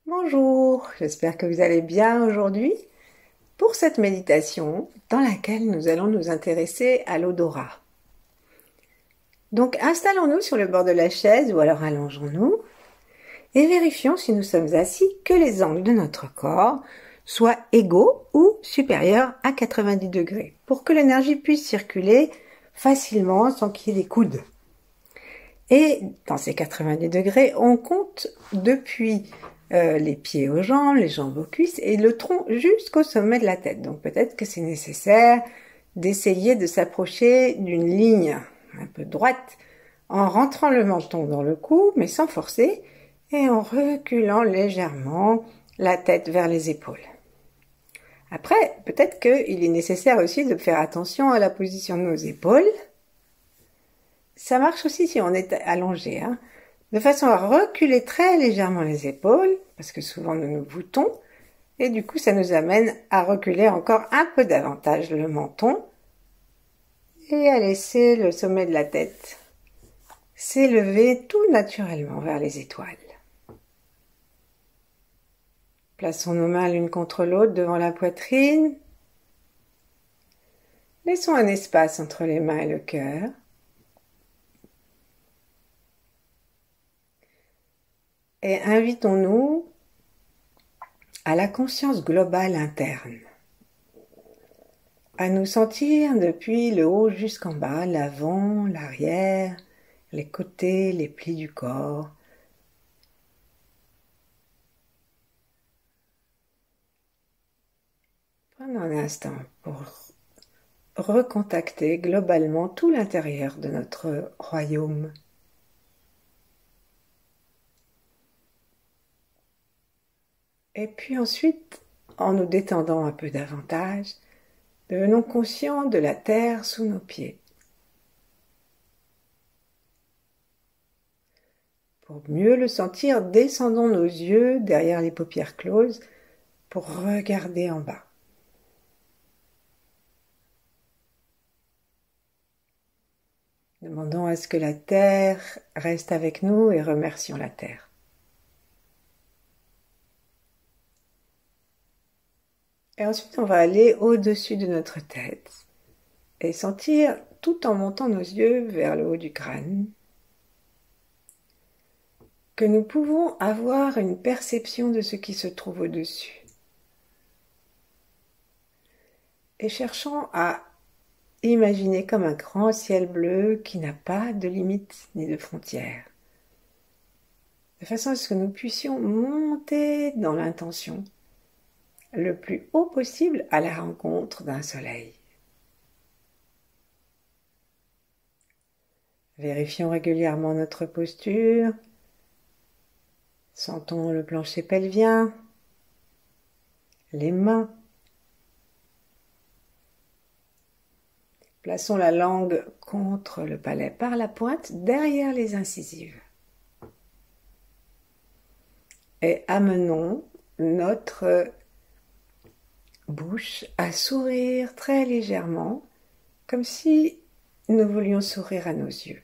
Bonjour, j'espère que vous allez bien aujourd'hui pour cette méditation dans laquelle nous allons nous intéresser à l'odorat. Donc installons-nous sur le bord de la chaise ou alors allongeons-nous et vérifions si nous sommes assis que les angles de notre corps soient égaux ou supérieurs à 90 degrés pour que l'énergie puisse circuler facilement sans qu'il y ait des coudes. Et dans ces 90 degrés, on compte depuis les pieds aux jambes, les jambes aux cuisses et le tronc jusqu'au sommet de la tête. Donc peut-être que c'est nécessaire d'essayer de s'approcher d'une ligne un peu droite en rentrant le menton dans le cou, mais sans forcer, et en reculant légèrement la tête vers les épaules. Après, peut-être qu'il est nécessaire aussi de faire attention à la position de nos épaules. Ça marche aussi si on est allongé, de façon à reculer très légèrement les épaules, parce que souvent nous nous voûtons, et du coup ça nous amène à reculer encore un peu davantage le menton, et à laisser le sommet de la tête s'élever tout naturellement vers les étoiles. Plaçons nos mains l'une contre l'autre devant la poitrine. Laissons un espace entre les mains et le cœur. Et invitons-nous à la conscience globale interne, à nous sentir depuis le haut jusqu'en bas, l'avant, l'arrière, les côtés, les plis du corps. Prenons un instant pour recontacter globalement tout l'intérieur de notre royaume. Et puis ensuite, en nous détendant un peu davantage, devenons conscients de la terre sous nos pieds. Pour mieux le sentir, descendons nos yeux derrière les paupières closes pour regarder en bas. Demandons à ce que la terre reste avec nous et remercions la terre. Et ensuite, on va aller au-dessus de notre tête et sentir, tout en montant nos yeux vers le haut du crâne, que nous pouvons avoir une perception de ce qui se trouve au-dessus. Et cherchons à imaginer comme un grand ciel bleu qui n'a pas de limites ni de frontières, de façon à ce que nous puissions monter dans l'intention le plus haut possible à la rencontre d'un soleil. Vérifions régulièrement notre posture. Sentons le plancher pelvien, les mains. Plaçons la langue contre le palais par la pointe, derrière les incisives. Et amenons notre bouche à sourire très légèrement, comme si nous voulions sourire à nos yeux.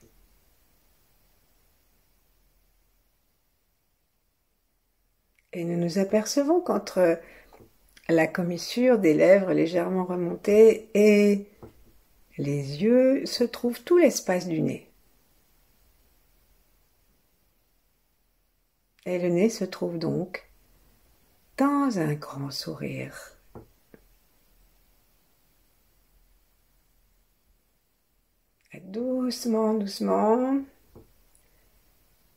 Et nous nous apercevons qu'entre la commissure des lèvres légèrement remontées et les yeux se trouve tout l'espace du nez. Et le nez se trouve donc dans un grand sourire. Et doucement, doucement,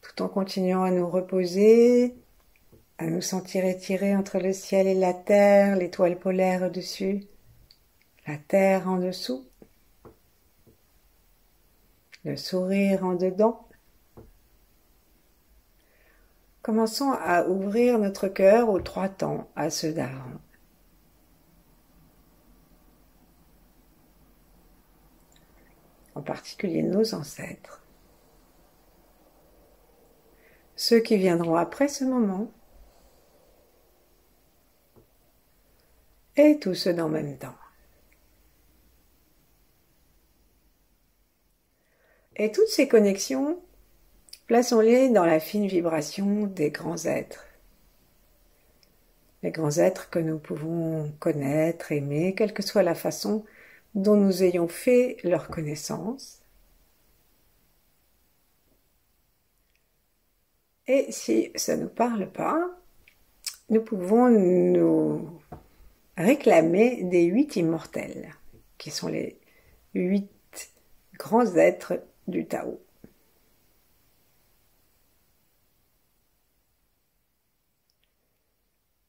tout en continuant à nous reposer, à nous sentir étirés entre le ciel et la terre, l'étoile polaire au-dessus, la terre en dessous, le sourire en dedans. Commençons à ouvrir notre cœur aux trois temps, à ceux d'avant. En particulier nos ancêtres. Ceux qui viendront après ce moment, et tous ceux d'en même temps. Et toutes ces connexions, plaçons-les dans la fine vibration des grands êtres, les grands êtres que nous pouvons connaître, aimer, quelle que soit la façon dont nous ayons fait leur connaissance. Et si ça ne nous parle pas, nous pouvons nous réclamer des 8 immortels, qui sont les 8 grands êtres du Tao.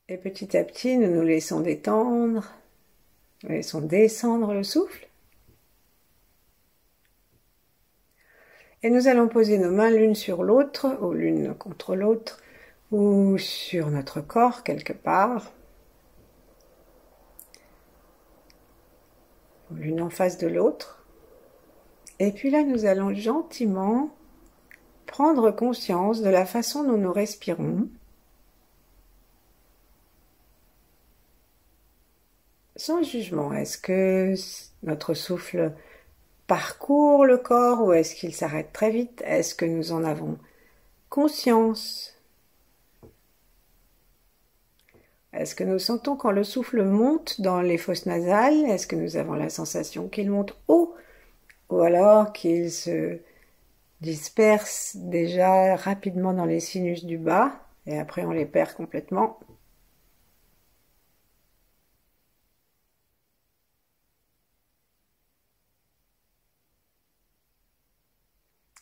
Et petit à petit, nous nous laissons détendre, nous laissons descendre le souffle. Et nous allons poser nos mains l'une sur l'autre, ou l'une contre l'autre, ou sur notre corps quelque part, ou l'une en face de l'autre. Et puis là, nous allons gentiment prendre conscience de la façon dont nous respirons, sans jugement. Est-ce que notre souffle parcourt le corps ou est-ce qu'il s'arrête très vite? Est-ce que nous en avons conscience? Est-ce que nous sentons quand le souffle monte dans les fosses nasales? Est-ce que nous avons la sensation qu'il monte haut ou alors qu'il se disperse déjà rapidement dans les sinus du bas et après on les perd complètement?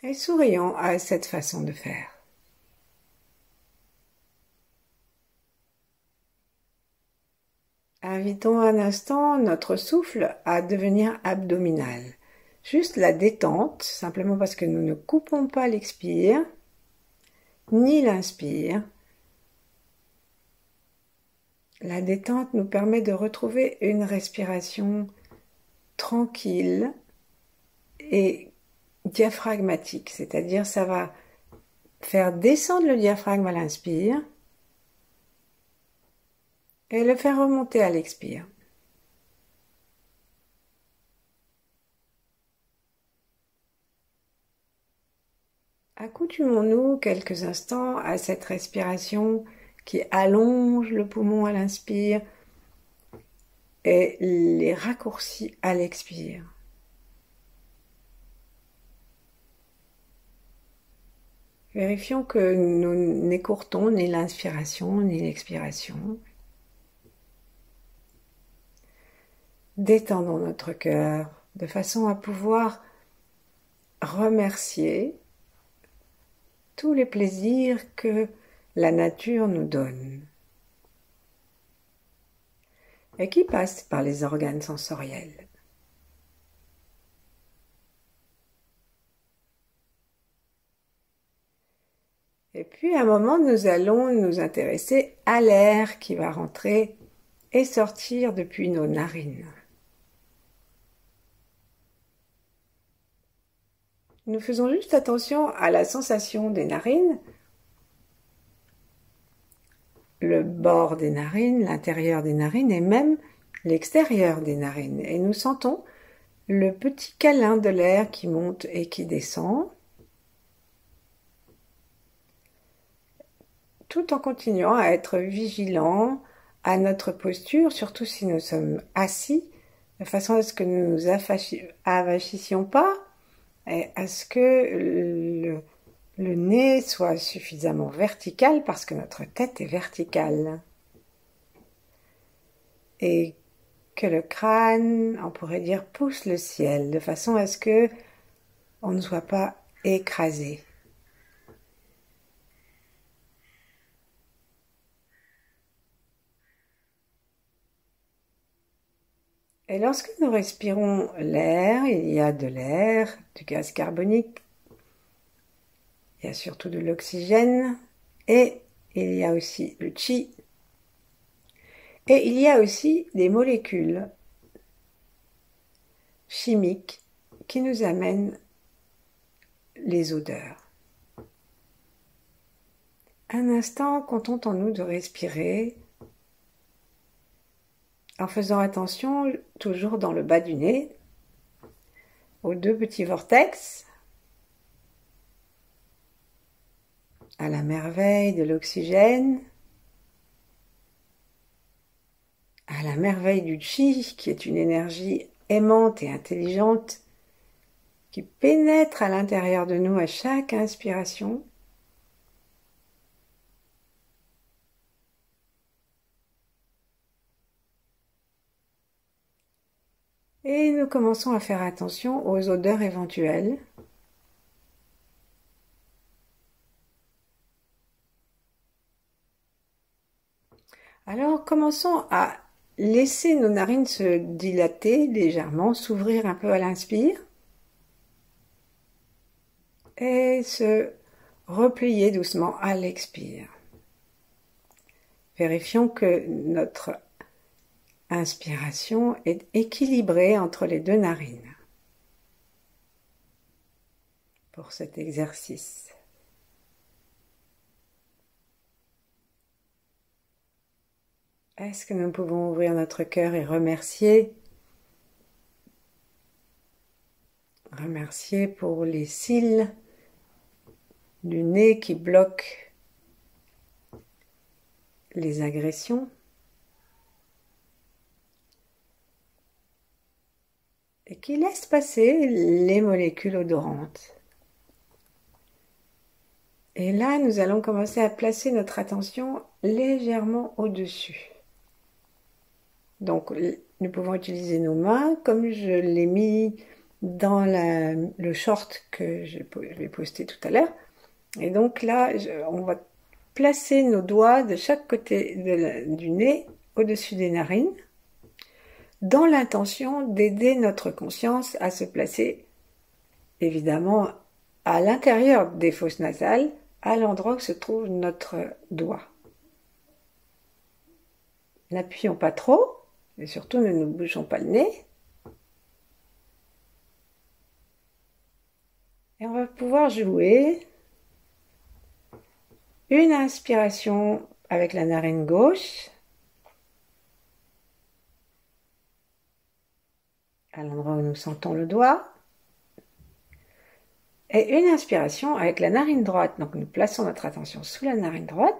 Et sourions à cette façon de faire. Invitons un instant notre souffle à devenir abdominal. Juste la détente, simplement parce que nous ne coupons pas l'expire, ni l'inspire. La détente nous permet de retrouver une respiration tranquille et diaphragmatique, c'est-à-dire ça va faire descendre le diaphragme à l'inspire et le faire remonter à l'expire. Accoutumons-nous quelques instants à cette respiration qui allonge le poumon à l'inspire et les raccourcit à l'expire. Vérifions que nous n'écourtons ni l'inspiration ni l'expiration. Détendons notre cœur de façon à pouvoir remercier tous les plaisirs que la nature nous donne et qui passent par les organes sensoriels. Et puis à un moment, nous allons nous intéresser à l'air qui va rentrer et sortir depuis nos narines. Nous faisons juste attention à la sensation des narines, le bord des narines, l'intérieur des narines et même l'extérieur des narines. Et nous sentons le petit câlin de l'air qui monte et qui descend, tout en continuant à être vigilant à notre posture, surtout si nous sommes assis, de façon à ce que nous ne nous avachissions pas et à ce que le nez soit suffisamment vertical parce que notre tête est verticale. Et que le crâne, on pourrait dire, pousse le ciel, de façon à ce que on ne soit pas écrasé. Et lorsque nous respirons l'air, il y a de l'air, du gaz carbonique, il y a surtout de l'oxygène et il y a aussi le chi. Et il y a aussi des molécules chimiques qui nous amènent les odeurs. Un instant, contentons-nous de respirer en faisant attention, toujours dans le bas du nez, aux 2 petits vortex, à la merveille de l'oxygène à la merveille du chi, qui est une énergie aimante et intelligente, qui pénètre à l'intérieur de nous à chaque inspiration. Et nous commençons à faire attention aux odeurs éventuelles. Alors commençons à laisser nos narines se dilater légèrement, s'ouvrir un peu à l'inspire et se replier doucement à l'expire. Vérifions que notre inspiration est équilibrée entre les deux narines pour cet exercice. Est-ce que nous pouvons ouvrir notre cœur et remercier pour les cils du nez qui bloquent les agressions et qui laissent passer les molécules odorantes. Et là, nous allons commencer à placer notre attention légèrement au-dessus. Donc, nous pouvons utiliser nos mains, comme je l'ai mis dans le short que je vais poster tout à l'heure. Et donc là, on va placer nos doigts de chaque côté du nez au-dessus des narines, dans l'intention d'aider notre conscience à se placer, évidemment, à l'intérieur des fosses nasales, à l'endroit où se trouve notre doigt. N'appuyons pas trop, et surtout ne nous bougeons pas le nez. Et on va pouvoir jouer une inspiration avec la narine gauche, à l'endroit où nous sentons le doigt, et une inspiration avec la narine droite. Donc nous plaçons notre attention sous la narine droite,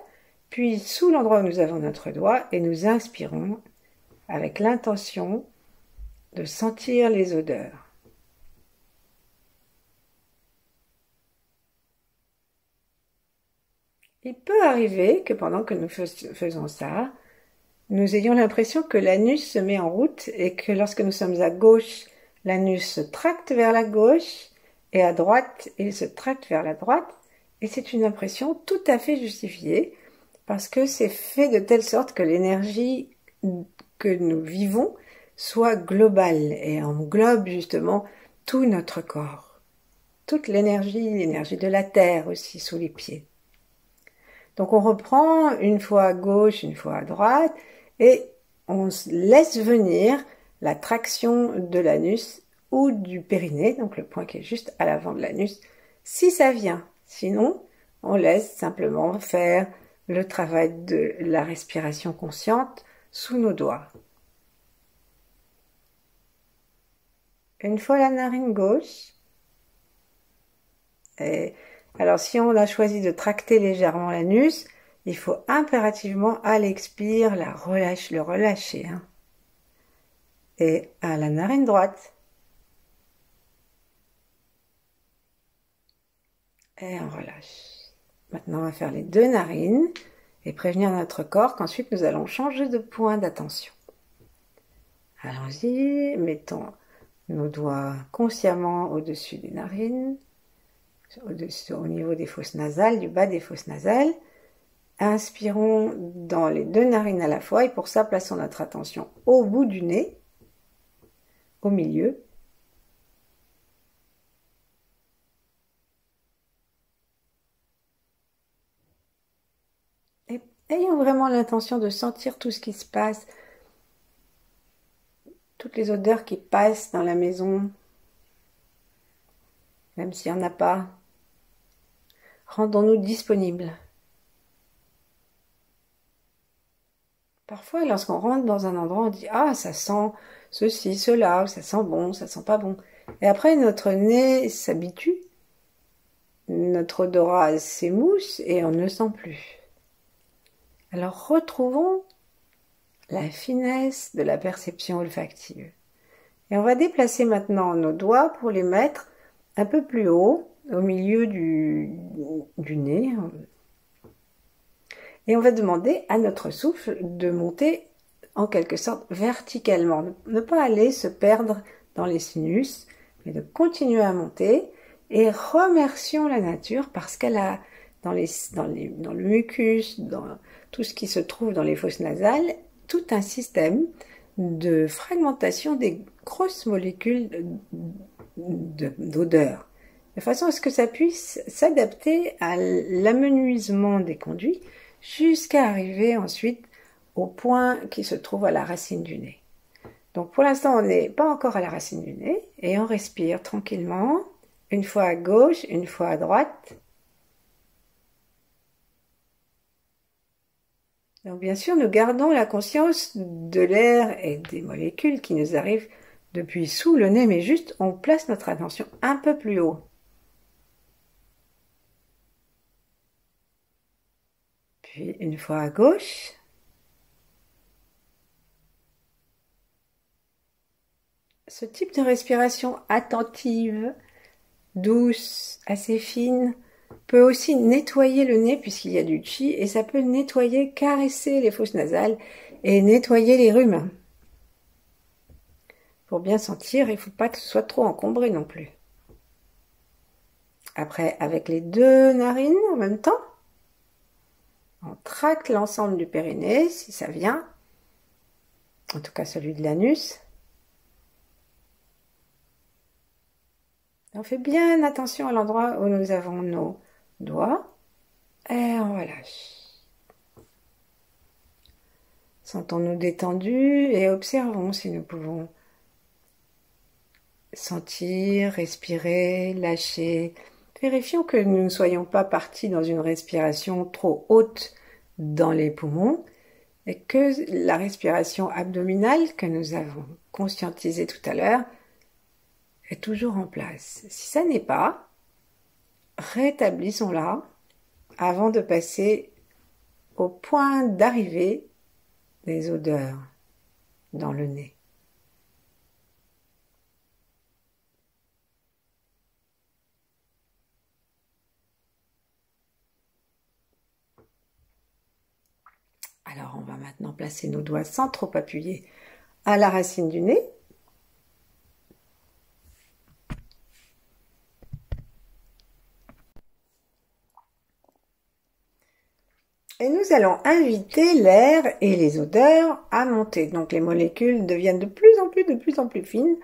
puis sous l'endroit où nous avons notre doigt, et nous inspirons avec l'intention de sentir les odeurs. Il peut arriver que pendant que nous faisons ça, nous ayons l'impression que l'anus se met en route et que lorsque nous sommes à gauche, l'anus se tracte vers la gauche et à droite, il se tracte vers la droite. Et c'est une impression tout à fait justifiée parce que c'est fait de telle sorte que l'énergie que nous vivons soit globale et englobe justement tout notre corps. Toute l'énergie de la terre aussi sous les pieds. Donc on reprend une fois à gauche, une fois à droite et on laisse venir la traction de l'anus ou du périnée, donc le point qui est juste à l'avant de l'anus, si ça vient. Sinon, on laisse simplement faire le travail de la respiration consciente sous nos doigts. Une fois la narine gauche. Et alors si on a choisi de tracter légèrement l'anus, il faut impérativement à l'expire le relâcher. Et à la narine droite. Et on relâche. Maintenant, on va faire les deux narines et prévenir notre corps qu'ensuite nous allons changer de point d'attention. Allons-y, mettons nos doigts consciemment au-dessus des narines, au niveau des fosses nasales, du bas des fosses nasales. Inspirons dans les deux narines à la fois et pour ça, plaçons notre attention au bout du nez, au milieu. Et ayons vraiment l'intention de sentir tout ce qui se passe, toutes les odeurs qui passent dans la maison, même s'il n'y en a pas. Rendons-nous disponibles. Parfois, lorsqu'on rentre dans un endroit, on dit « Ah, ça sent ceci, cela, ça sent bon, ça sent pas bon. » Et après, notre nez s'habitue, notre odorat s'émousse et on ne sent plus. Alors, retrouvons la finesse de la perception olfactive. Et on va déplacer maintenant nos doigts pour les mettre un peu plus haut, au milieu du nez. Et on va demander à notre souffle de monter en quelque sorte verticalement, ne pas aller se perdre dans les sinus, mais de continuer à monter. Et remercions la nature parce qu'elle a dans le mucus, dans tout ce qui se trouve dans les fosses nasales, tout un système de fragmentation des grosses molécules d'odeur, de façon à ce que ça puisse s'adapter à l'amenuisement des conduits jusqu'à arriver ensuite au point qui se trouve à la racine du nez. Donc pour l'instant, on n'est pas encore à la racine du nez et on respire tranquillement, une fois à gauche, une fois à droite. Donc bien sûr, nous gardons la conscience de l'air et des molécules qui nous arrivent depuis sous le nez, mais juste on place notre attention un peu plus haut. Puis une fois à gauche. Ce type de respiration attentive, douce, assez fine, peut aussi nettoyer le nez puisqu'il y a du chi et ça peut nettoyer, caresser les fosses nasales et nettoyer les rhumes. Pour bien sentir, il ne faut pas que ce soit trop encombré non plus. Après, avec les deux narines en même temps, on traque l'ensemble du périnée si ça vient, en tout cas celui de l'anus. On fait bien attention à l'endroit où nous avons nos doigts et on relâche. Sentons-nous détendus et observons si nous pouvons sentir, respirer, lâcher. Vérifions que nous ne soyons pas partis dans une respiration trop haute dans les poumons et que la respiration abdominale que nous avons conscientisée tout à l'heure est toujours en place. Si ça n'est pas, rétablissons-la avant de passer au point d'arrivée des odeurs dans le nez. Alors on va maintenant placer nos doigts sans trop appuyer à la racine du nez. Et nous allons inviter l'air et les odeurs à monter. Donc les molécules deviennent de plus en plus fines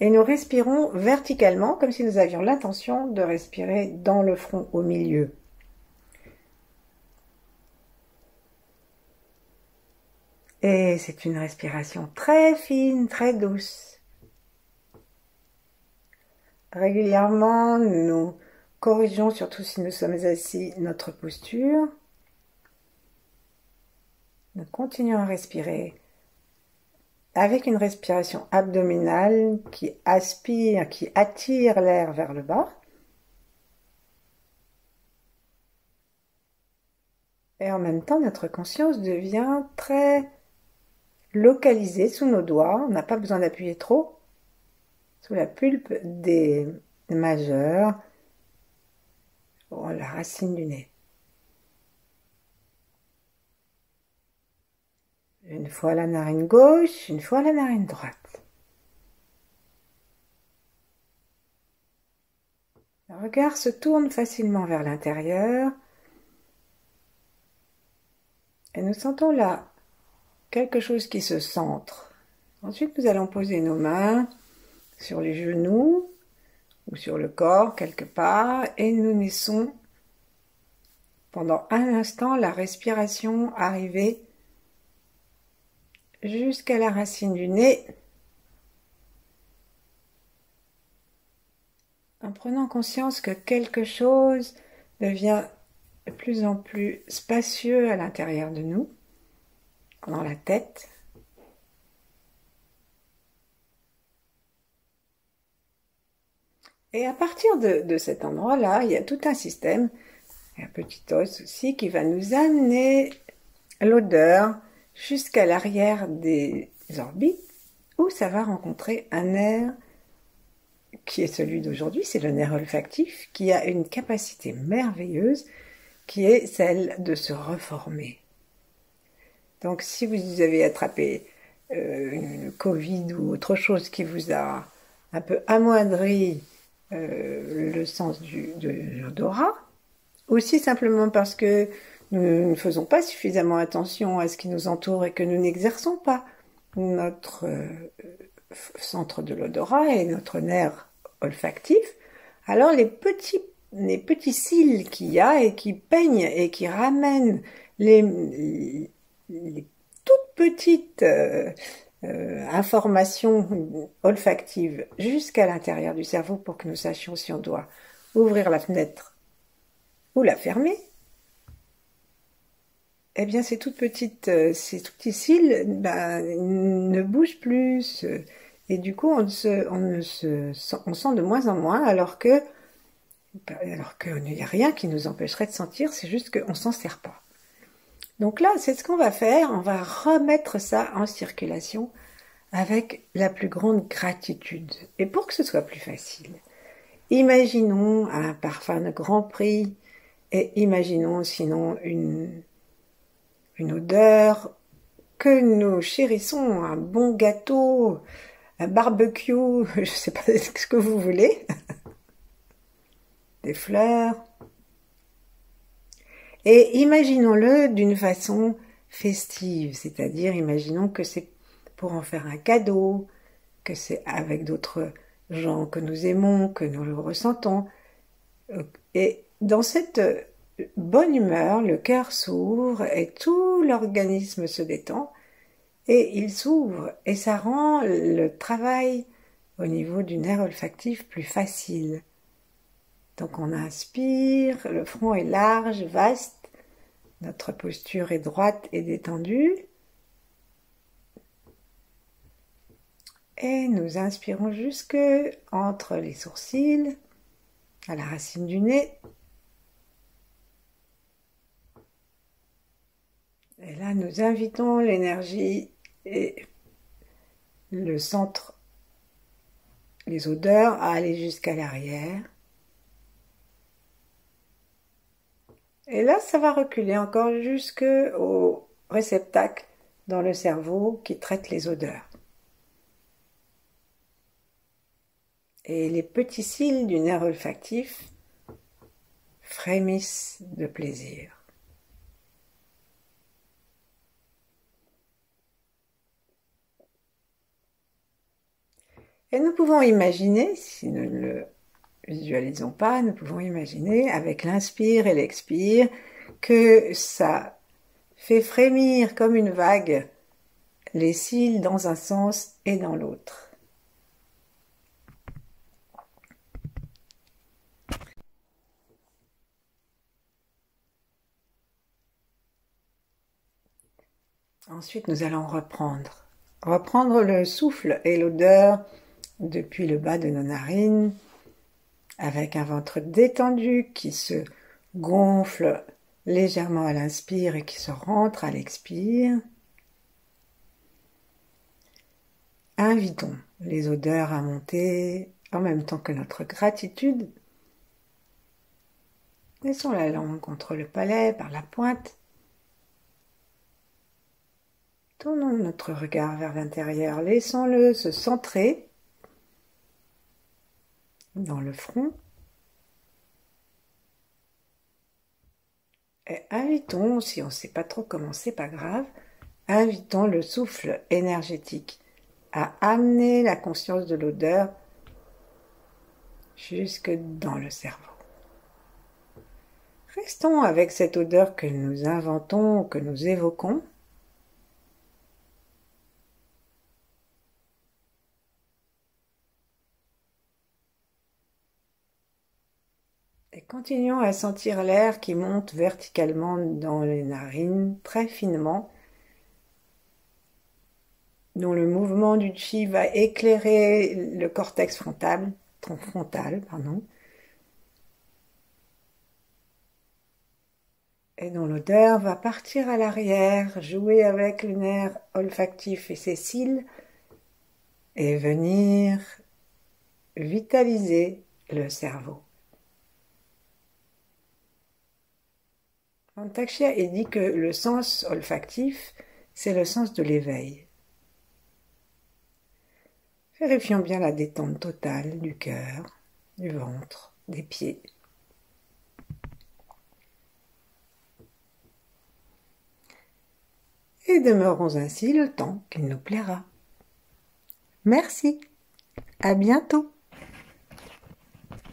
et nous respirons verticalement comme si nous avions l'intention de respirer dans le front au milieu. Et c'est une respiration très fine, très douce. Régulièrement, nous corrigeons, surtout si nous sommes assis, notre posture. Nous continuons à respirer avec une respiration abdominale qui aspire, qui attire l'air vers le bas. Et en même temps, notre conscience devient très localisée sous nos doigts. On n'a pas besoin d'appuyer trop sous la pulpe des majeurs, la racine du nez. Une fois la narine gauche, une fois la narine droite. Le regard se tourne facilement vers l'intérieur. Et nous sentons là quelque chose qui se centre. Ensuite, nous allons poser nos mains sur les genoux ou sur le corps quelque part et nous laissons pendant un instant la respiration arriver jusqu'à la racine du nez, en prenant conscience que quelque chose devient de plus en plus spacieux à l'intérieur de nous, dans la tête. Et à partir de cet endroit-là, il y a tout un système, un petit os aussi, qui va nous amener l'odeur jusqu'à l'arrière des orbites, où ça va rencontrer un nerf qui est celui d'aujourd'hui, c'est le nerf olfactif, qui a une capacité merveilleuse, qui est celle de se reformer. Donc si vous avez attrapé une Covid ou autre chose qui vous a un peu amoindri le sens de l'odorat, aussi simplement parce que nous ne faisons pas suffisamment attention à ce qui nous entoure et que nous n'exerçons pas notre centre de l'odorat et notre nerf olfactif, alors les petits cils qu'il y a et qui peignent et qui ramènent les toutes petites informations olfactives jusqu'à l'intérieur du cerveau pour que nous sachions si on doit ouvrir la fenêtre ou la fermer, eh bien ces tout petits cils ne bougent plus. Et du coup, on sent de moins en moins, alors qu'il n'y a rien qui nous empêcherait de sentir, c'est juste qu'on ne s'en sert pas. Donc là, c'est ce qu'on va faire, on va remettre ça en circulation avec la plus grande gratitude. Et pour que ce soit plus facile, imaginons un parfum de grand prix, et imaginons sinon une odeur que nous chérissons, un bon gâteau, un barbecue, je ne sais pas ce que vous voulez, des fleurs. Et imaginons-le d'une façon festive, c'est-à-dire imaginons que c'est pour en faire un cadeau, que c'est avec d'autres gens que nous aimons, que nous le ressentons. Et dans cette bonne humeur, le cœur s'ouvre et tout l'organisme se détend et il s'ouvre et ça rend le travail au niveau du nerf olfactif plus facile. Donc on inspire, le front est large, vaste, notre posture est droite et détendue. Et nous inspirons jusque entre les sourcils, à la racine du nez. Et là, nous invitons l'énergie et le centre, les odeurs à aller jusqu'à l'arrière. Et là, ça va reculer encore jusqu'au réceptacle dans le cerveau qui traite les odeurs. Et les petits cils du nerf olfactif frémissent de plaisir. Et nous pouvons imaginer, si nous ne le visualisons pas, nous pouvons imaginer avec l'inspire et l'expire que ça fait frémir comme une vague les cils dans un sens et dans l'autre. Ensuite, nous allons reprendre le souffle et l'odeur depuis le bas de nos narines, avec un ventre détendu qui se gonfle légèrement à l'inspire et qui se rentre à l'expire. Invitons les odeurs à monter en même temps que notre gratitude. Laissons la langue contre le palais par la pointe. Tournons notre regard vers l'intérieur, laissons-le se centrer dans le front. Et invitons, si on ne sait pas trop comment, c'est pas grave, invitons le souffle énergétique à amener la conscience de l'odeur jusque dans le cerveau. Restons avec cette odeur que nous inventons, que nous évoquons. Et continuons à sentir l'air qui monte verticalement dans les narines, très finement, dont le mouvement du chi va éclairer le cortex frontal, et dont l'odeur va partir à l'arrière, jouer avec le nerf olfactif et ses cils et venir vitaliser le cerveau. Antakya dit que le sens olfactif, c'est le sens de l'éveil. Vérifions bien la détente totale du cœur, du ventre, des pieds. Et demeurons ainsi le temps qu'il nous plaira. Merci, à bientôt.